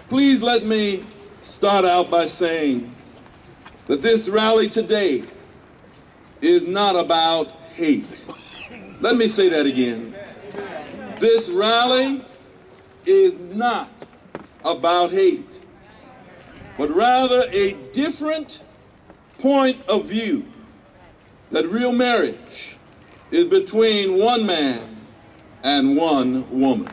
Please let me start out by saying that this rally today is not about hate. Let me say that again. This rally is not about hate, but rather a different point of view that real marriage is between one man and one woman.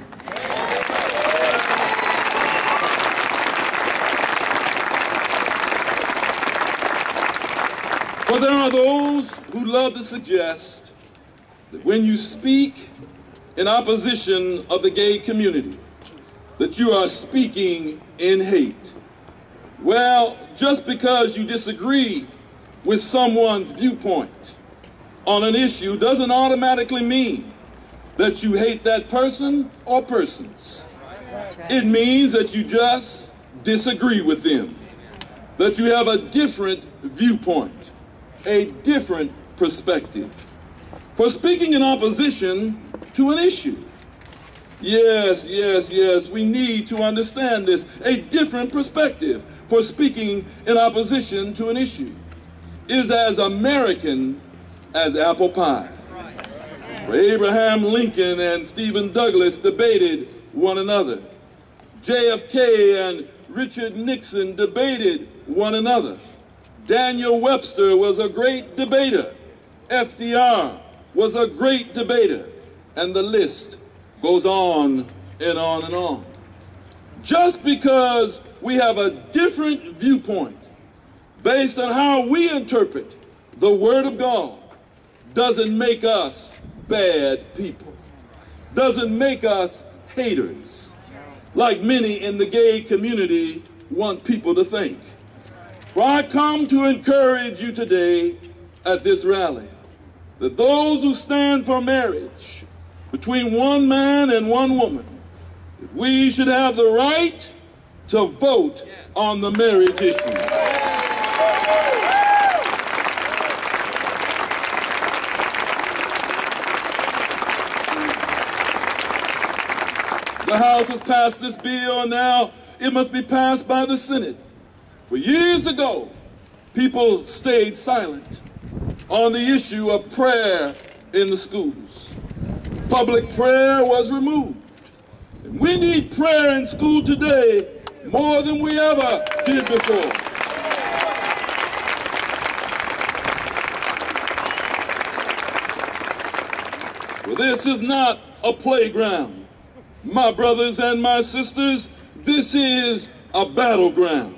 For there are those who love to suggest that when you speak in opposition of the gay community, that you are speaking in hate. Well, just because you disagree with someone's viewpoint on an issue doesn't automatically mean that you hate that person or persons. It means that you just disagree with them, that you have a different viewpoint, a different perspective. For speaking in opposition to an issue, yes, we need to understand this, a different perspective for speaking in opposition to an issue is as American as apple pie. For Abraham Lincoln and Stephen Douglas debated one another. JFK and Richard Nixon debated one another. Daniel Webster was a great debater. FDR was a great debater. And the list goes on and on and on. Just because we have a different viewpoint based on how we interpret the Word of God doesn't make us bad people, doesn't make us haters, like many in the gay community want people to think. For I come to encourage you today at this rally that those who stand for marriage between one man and one woman, we should have the right to vote on the marriage issue. The House has passed this bill, and now it must be passed by the Senate. For years ago, people stayed silent on the issue of prayer in the schools. Public prayer was removed. And we need prayer in school today more than we ever did before. Well, this is not a playground. My brothers and my sisters, this is a battleground.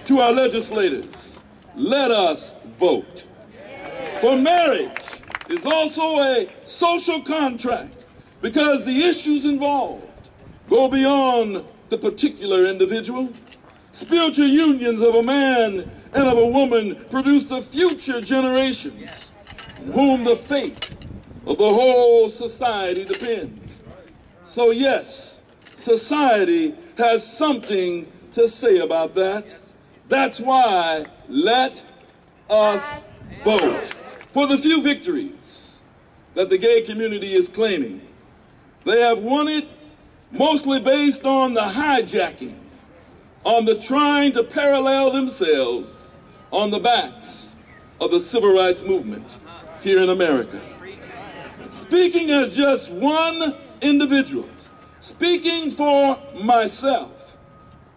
To our legislators, let us vote. For marriage is also a social contract because the issues involved go beyond the particular individual. Spiritual unions of a man and of a woman produce the future generations on whom the fate of the whole society depends. So yes, society has something to say about that. That's why let us vote. For the few victories that the gay community is claiming, they have won it mostly based on the hijacking, on the trying to parallel themselves on the backs of the civil rights movement here in America. Speaking as just one individual, speaking for myself,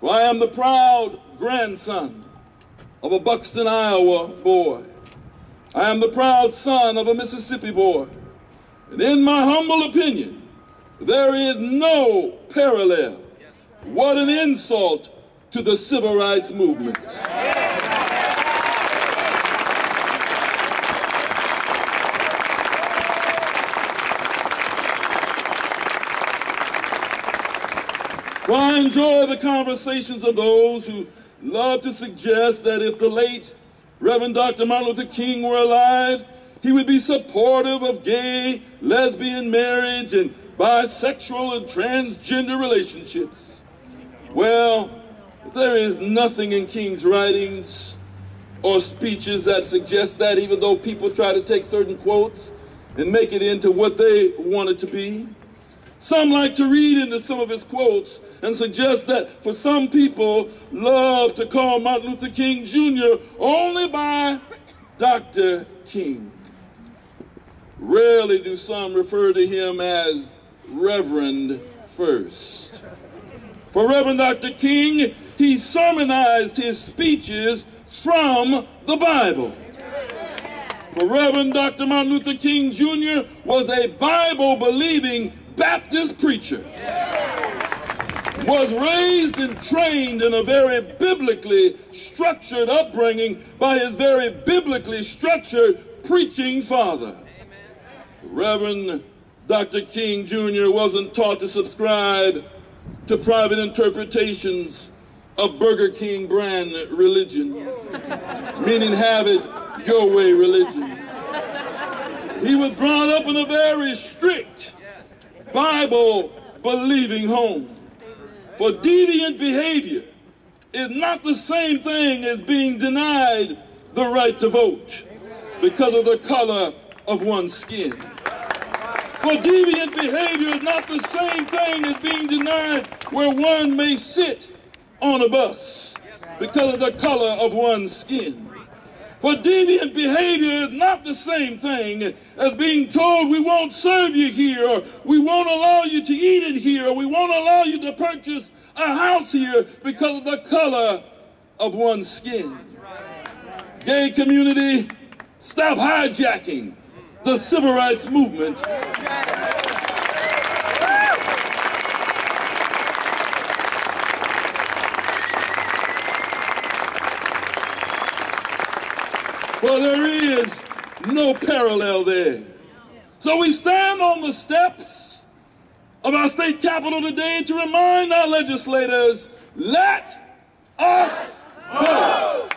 for I am the proud grandson of a Buxton, Iowa boy. I am the proud son of a Mississippi boy. And in my humble opinion, there is no parallel. What an insult to the civil rights movement. Well, I enjoy the conversations of those who love to suggest that if the late Reverend Dr. Martin Luther King were alive, he would be supportive of gay, lesbian marriage and bisexual and transgender relationships. Well, there is nothing in King's writings or speeches that suggest that, even though people try to take certain quotes and make it into what they want it to be. Some like to read into some of his quotes and suggest that for some people love to call Martin Luther King Jr. only by Dr. King. Rarely do some refer to him as Reverend first. For Reverend Dr. King, he sermonized his speeches from the Bible. For Reverend Dr. Martin Luther King Jr. was a Bible-believing Baptist preacher, was raised and trained in a very biblically structured upbringing by his very biblically structured preaching father. Reverend Dr. King Jr. wasn't taught to subscribe to private interpretations of Burger King brand religion, meaning have it your way religion. He was brought up in a very strict Bible-believing home. For deviant behavior is not the same thing as being denied the right to vote because of the color of one's skin. For deviant behavior is not the same thing as being denied where one may sit on a bus because of the color of one's skin. For deviant behavior is not the same thing as being told we won't serve you here, or we won't allow you to eat it here, or we won't allow you to purchase a house here because of the color of one's skin. Gay community, stop hijacking the civil rights movement. Well, there is no parallel there. So we stand on the steps of our state capitol today to remind our legislators, let us vote.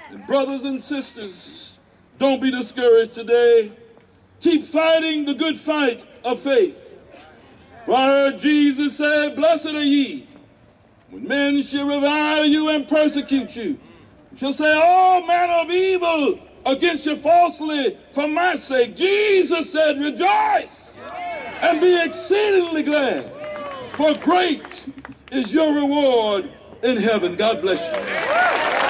And brothers and sisters, don't be discouraged today. Keep fighting the good fight of faith. For I heard Jesus say, blessed are ye, when men shall revile you and persecute you, shall say all manner of evil against you falsely for my sake. Jesus said, rejoice and be exceedingly glad, for great is your reward in heaven. God bless you.